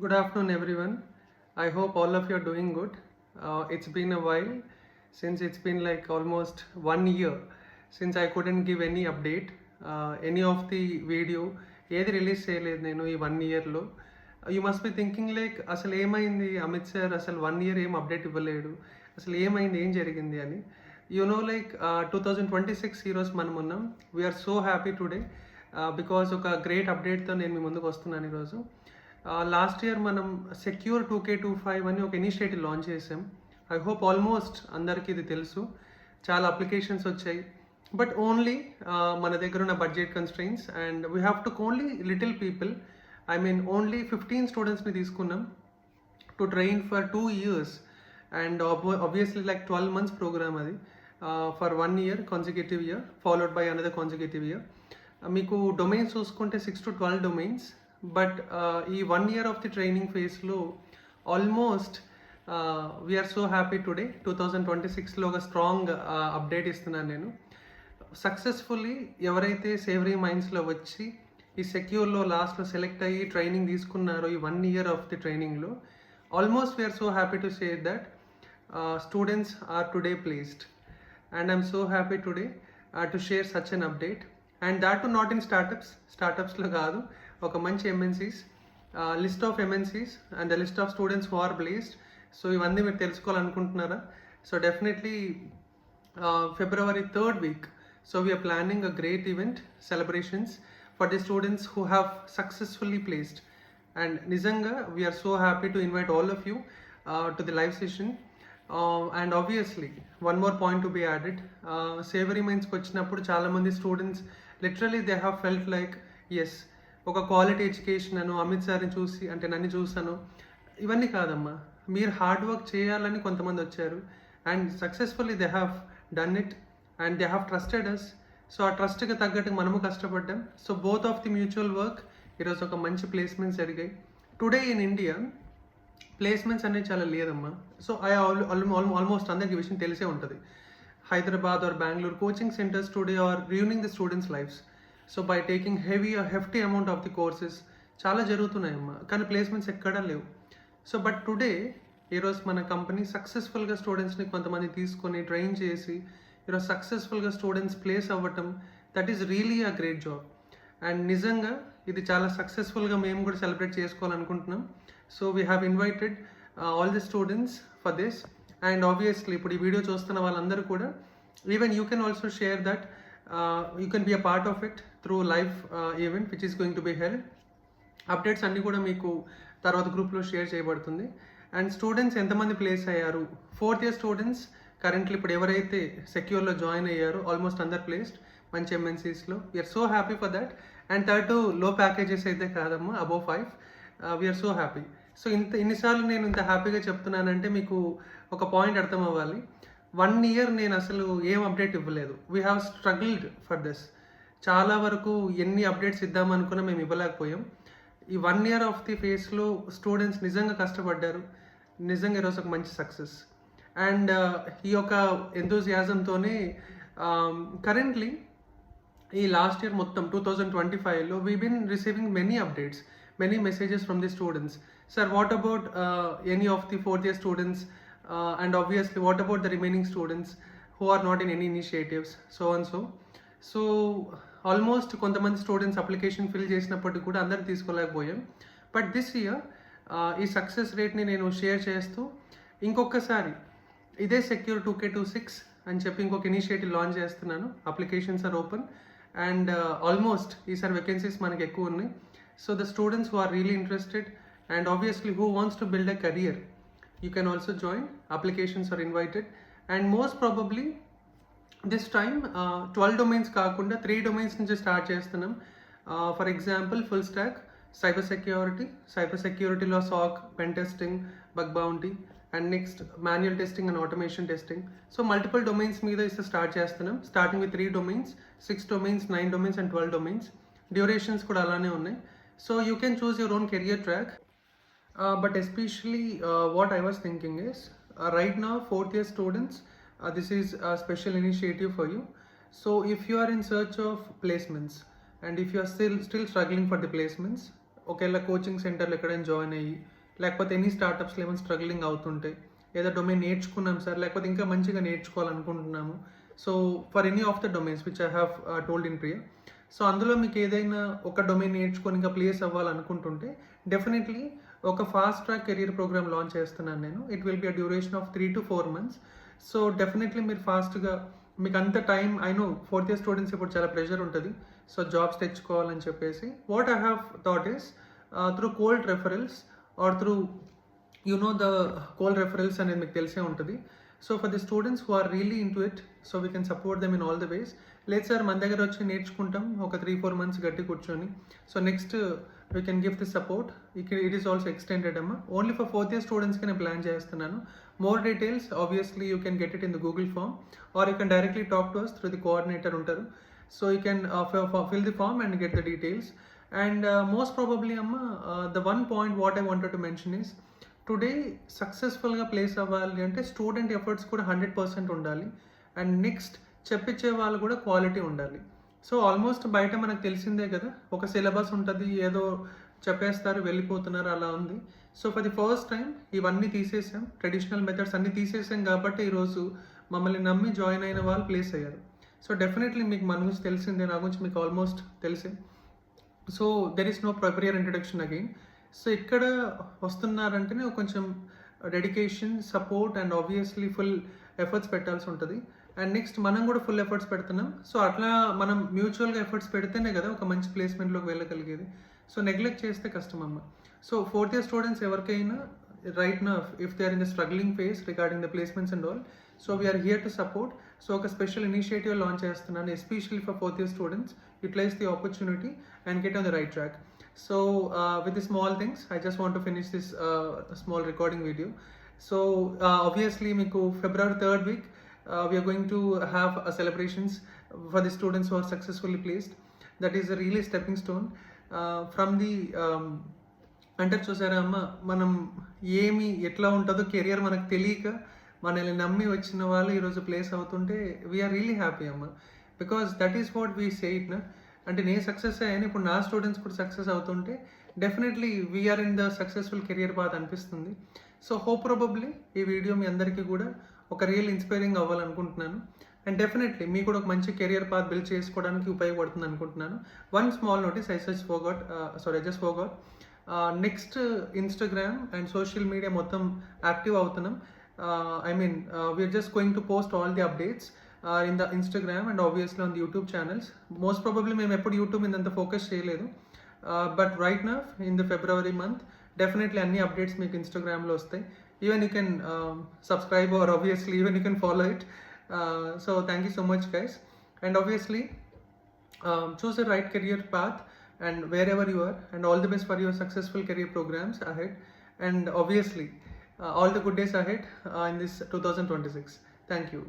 Good afternoon, everyone. I hope all of you are doing good. It's been a while since it's been like almost 1 year since I couldn't give any update, any of the video ఏది release చేయలేదు నేను ఈ 1 ఇయర్లో. You must be thinking like అసలు ఏమైంది Amit sir, అసలు 1 year ఏం update ఇవ్వలేడు, అసలు ఏమైంది, ఏం జరిగింది అని. లైక్ 2026 ఈరోజు మనం ఉన్నాం. We're so happy today because ఒక గ్రేట్ అప్డేట్తో నేను మీ ముందుకు వస్తున్నాను ఈరోజు. లాస్ట్ ఇయర్ మనం సెక్యూర్ 2K25 అని ఒక ఇనిషియేటివ్ లాంచ్ చేసాం. ఐ హోప్ ఆల్మోస్ట్ అందరికీ ఇది తెలుసు. చాలా అప్లికేషన్స్ వచ్చాయి, బట్ ఓన్లీ మన దగ్గర ఉన్న budget constraints and we have to only little people, I mean only 15 స్టూడెంట్స్ని తీసుకున్నాం to train for 2 years and obviously like 12 months program అది, for 1 year consecutive year followed by another consecutive year. మీకు domains చూసుకుంటే 6 to 12 domains, but ఈ 1 year of the training ఫేస్లో almost we are so happy today 2026లో ఒక strong update ఇస్తున్నాను నేను. Successfully ఎవరైతే సేవరీ మైండ్స్లో వచ్చి ఈ సెక్యూర్లో లాస్ట్లో సెలెక్ట్ అయ్యి ట్రైనింగ్ తీసుకున్నారో ఈ 1 year ఆఫ్ ది ట్రైనింగ్లో, almost we are so happy to say that students are today placed and I'm so happy today to share such an update. And that too not in స్టార్టప్స్లో కాదు, ఒక మంచి MNCs, list of MNCs and the list of students who are placed. So ఇవన్నీ మీరు తెలుసుకోవాలనుకుంటున్నారా? So definitely February 3rd week, so we are planning a great event celebrations for the students who have successfully placed. And nizanga we are so happy to invite all of you to the live session. And obviously one more point to be added, savory minds వచ్చినప్పుడు చాలా మంది students literally they have felt like as ఒక quality education అను అమిత్ సార్ని చూసి అంటే నన్ను చూసాను, ఇవన్నీ కాదమ్మా, మీరు హార్డ్ వర్క్ చేయాలని కొంతమంది వచ్చారు and successfully they have done it and they have trusted us. So ఆ ట్రస్ట్కి తగ్గట్టు మనము కష్టపడ్డాం. So both of the mutual work ఈరోజు ఒక మంచి ప్లేస్మెంట్స్ జరిగాయి. టుడే ఇన్ ఇండియా ప్లేస్మెంట్స్ అనేది చాలా లేదమ్మా. సో ఆల్మోస్ట్ అందరికి విషయం తెలిసే ఉంటుంది. Hyderabad or Bengaluru coaching centres today are ruining the students lives. So by taking hefty amount of the courses చాలా జరుగుతున్నాయమ్మా, కానీ ప్లేస్మెంట్స్ ఎక్కడా లేవు. సో బట్ టుడే ఈరోజు మన కంపెనీ సక్సెస్ఫుల్గా స్టూడెంట్స్ని కొంతమంది తీసుకొని ట్రైన్ చేసి ఈరోజు సక్సెస్ఫుల్గా స్టూడెంట్స్ ప్లేస్ అవ్వటం, that is really a great job. And నిజంగా ఇది చాలా సక్సెస్ఫుల్గా మేము కూడా సెలబ్రేట్ చేసుకోవాలనుకుంటున్నాం. So we have invited all the students for this. And obviously ఇప్పుడు ఈ వీడియో చూస్తున్న వాళ్ళందరూ కూడా even you can also share that you can be a part of it through live event which is going to be held. Updates అన్నీ కూడా మీకు తర్వాత గ్రూప్లో షేర్ చేయబడుతుంది. అండ్ స్టూడెంట్స్ ఎంతమంది ప్లేస్ అయ్యారు, 4th year స్టూడెంట్స్ కరెంట్లీ ఇప్పుడు ఎవరైతే సెక్యూర్లో జాయిన్ అయ్యారో ఆల్మోస్ట్ అందర్ ప్లేస్డ్ మంచి ఎంఎన్సీస్లో. We are so happy for that. And third low packages అయితే కాదమ్మా, above 5. We are so happy. So ఇన్నిసార్లు నేను ఇంత హ్యాపీగా చెప్తున్నానంటే మీకు ఒక పాయింట్ అర్థం అవ్వాలి. 1 year నేను అసలు ఏం అప్డేట్ ఇవ్వలేదు. We have struggled for this. చాలా వరకు ఎన్ని అప్డేట్స్ ఇద్దామనుకున్నా మేము ఇవ్వలేకపోయాం. ఈ 1 year ఆఫ్ ది ఫేస్లో స్టూడెంట్స్ నిజంగా కష్టపడ్డారు. నిజంగా ఈరోజు ఒక మంచి సక్సెస్. అండ్ ఈ యొక్క ఎంతూజియాజంతోనే కరెంట్లీ ఈ లాస్ట్ ఇయర్ మొత్తం 2025లో we been receiving many updates, many messages from the students. Sir what about any of the 4th year students and obviously what about the remaining students who are not in any initiatives, so and so. So almost కొంతమంది students application fill చేసినప్పటికీ కూడా అందరు తీసుకోలేకపోయాం. But this year ఈ success రేట్ని నేను share చేస్తూ ఇంకొకసారి ఇదే secure 2K26 అని చెప్పి ఇంకొక ఇనిషియేటివ్ లాంచ్ చేస్తున్నాను. Applications are open and almost ఈసారి వేకెన్సీస్ మనకి ఎక్కువ ఉన్నాయి. So the students who are really interested and obviously who wants to build a career, you can also join. Applications are invited and most probably this time 12 domains కాకుండా 3 domains నుంచి start చేస్తున్నాం. For example full stack, cyber సెక్యూరిటీలో SOC, pen testing, bug bounty and next manual testing and automation testing. So multiple domains మీద ఇస్తే start చేస్తున్నాం. Starting with 3 domains, 6 domains, 9 domains and 12 domains. Durations కూడా అలానే ఉన్నాయి. So you can choose your own career track. But especially what I was thinking is right now 4th year students, this is a special initiative for you. So if you are in search of placements and if you are still struggling for the placements, ఒకవేళ coaching సెంటర్లో ఎక్కడైనా join అయ్యి లేకపోతే any స్టార్టప్స్లో ఏమైనా struggling అవుతుంటే ఏదో domain నేర్చుకున్నాం sir లేకపోతే ఇంకా మంచిగా నేర్చుకోవాలనుకుంటున్నాము. So for any of the domains which I have told in prior. So అందులో మీకు ఏదైనా ఒక డొమైన్ నేర్చుకొని ఇంకా ప్లేస్ అవ్వాలనుకుంటుంటే డెఫినెట్లీ ఒక fast track career program launch చేస్తున్నాను నేను. It will be a duration of 3 to 4 months. So definitely మీరు ఫాస్ట్గా మీకు అంత time I know fourth year students ఇప్పుడు చాలా ప్రెషర్ ఉంటుంది. సో జాబ్స్ తెచ్చుకోవాలని చెప్పేసి what I have thought is through cold referrals or through the cold referrals అనేది మీకు తెలిసే ఉంటుంది. So for the students who are really into it so we can support them in all the ways. లేదు sir మన దగ్గర వచ్చి నేర్చుకుంటాం ఒక 3-4 months గట్టి కూర్చొని. So next we can give this support. It is also extended అమ్మా. Only for fourth year స్టూడెంట్స్కి నేను ప్లాన్ చేస్తున్నాను. More details obviously you can get it in the Google form or you can directly talk to us through the coordinator ఉంటారు. So you can fill the form and get the details. And most probably amma the one point what I wanted to mention is today సక్సెస్ఫుల్గా place అవ్వాలి అంటే student efforts కూడా 100% ఉండాలి. And next చెప్పించే వాళ్ళు కూడా quality ఉండాలి. So almost బయట మనకు తెలిసిందే కదా, ఒక సిలబస్ ఉంటుంది, ఏదో చెప్పేస్తారు వెళ్ళిపోతున్నారు, అలా ఉంది. So for the first time ఇవన్నీ తీసేసాం, ట్రెడిషనల్ మెథడ్స్ అన్నీ తీసేసాం కాబట్టి ఈరోజు మమ్మల్ని నమ్మి జాయిన్ అయిన వాళ్ళు ప్లేస్ అయ్యారు. సో డెఫినెట్లీ మీకు మన గురించి తెలిసిందే, నా గురించి మీకు ఆల్మోస్ట్ తెలిసే. So there is no prepare introduction again. So ఇక్కడ వస్తున్నారంటేనే కొంచెం dedication, support and obviously full efforts పెట్టాల్సి ఉంటుంది. అండ్ నెక్స్ట్ మనం కూడా ఫుల్ ఎఫర్ట్స్ పెడుతున్నాం. సో అట్లా మనం మ్యూచువల్గా ఎఫర్ట్స్ పెడితేనే కదా ఒక మంచి ప్లేస్మెంట్లోకి వెళ్ళగలిగేది. సో నెగ్లెక్ట్ చేస్తే కష్టం అమ్మ. సో ఫోర్త్ ఇయర్ స్టూడెంట్స్ ఎవరికైనా రైట్ నా if they are in the struggling face regarding the placements and all, so we're here to support. So ఒక స్పెషల్ ఇనిషియేటివ్ లాంచ్ చేస్తున్నాను especially for fourth year students. Utilise the opportunity and get on the right track. So with the small things I just want to finish this small recording video. So obviously meeku February 3rd week we are going to have celebrations for the students who are successfully placed. That is a really stepping stone from the అంటే చూసారా అమ్మ, మనం ఏమి ఎట్లా ఉంటుందో career మనకు తెలియక మనల్ని నమ్మి వచ్చిన వాళ్ళు ఈరోజు ప్లేస్ అవుతుంటే వీఆర్ రియలీ హ్యాపీ అమ్మ. Because that is what we say it నా. అంటే నేను సక్సెస్ అయ్యాను, ఇప్పుడు నా స్టూడెంట్స్ కూడా సక్సెస్ అవుతుంటే definitely we're in the successful career path అనిపిస్తుంది. సో హోప్ ప్రాబబ్లీ ఈ వీడియో మీ అందరికీ కూడా ఒక రియల్ ఇన్స్పైరింగ్ అవ్వాలనుకుంటున్నాను. అండ్ డెఫినెట్లీ మీకు కూడా ఒక మంచి కెరియర్ పాత్ బిల్డ్ చేసుకోవడానికి ఉపయోగపడుతుంది అనుకుంటున్నాను. One small notice, I just forgot next Instagram and social media మొత్తం యాక్టివ్ అవుతున్నాం. I mean we're just going to post all the updates in the Instagram and obviously on the YouTube channels. Most probably మేము ఎప్పుడు YouTube మీద అంత focus చేయలేదు, but right now in the February month definitely అన్ని updates మీకు ఇన్స్టాగ్రామ్లో వస్తాయి. Even you can subscribe R obviously even you can follow it. So thank you so much guys. And obviously choose the right career path and wherever you are, and all the best for your successful career programs ahead, and obviously all the good days ahead in this 2026. Thank you.